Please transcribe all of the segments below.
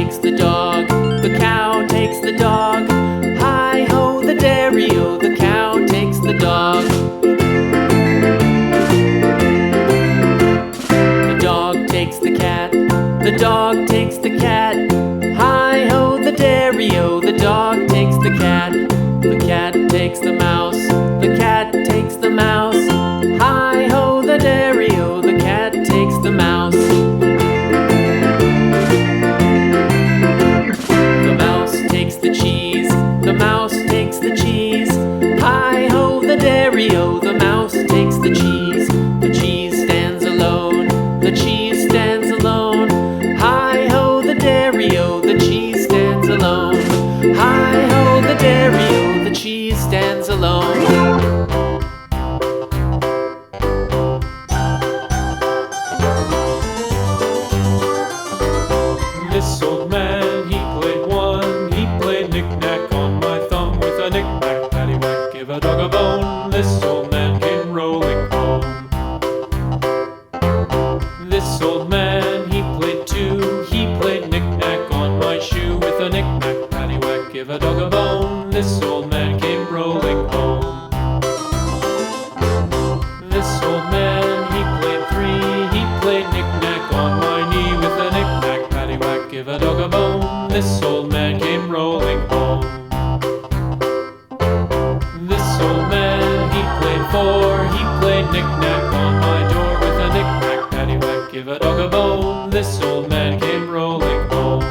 takes the dog, the cow takes the dog. Hi-ho the dairy-o, the cow takes the dog. The dog takes the cat, the dog takes the cat. Hi-ho the dairy-o, the dog takes the cat. The cat takes the mouse, the cat takes the mouse. Hi-ho the dairy-o, the cat takes the mouse. The mouse takes the cheese, the mouse takes the cheese. Hi-ho the dairy-o, the mouse takes the cheese. The cheese stands alone, the cheese stands alone. Hi-ho the dairy-o, the cheese stands alone. Hi-ho the dairy-o, the cheese stands alone. This old man, he played one. He played knick-knack on my thumb with a knick-knack, paddywhack, give a dog a bone. This old man came rolling home. This old man, he played two. He played knick-knack on my shoe with a knick-knack, paddywhack, give a dog a bone. This old man came rolling home. This old man, he played three. He played knick-knack on my knee with a knick-knack, paddywhack, give a dog a bone. This old man came rolling home. This old man, he played four. He played knick-knack on my door with a knick-knack, paddywhack, give a dog a bone. This old man came rolling home.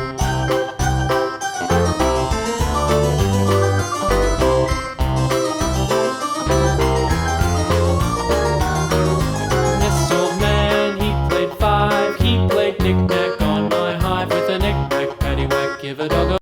This old man, he played five. He played knick-knack on my hive with a knick-knack, paddywhack, give a dog a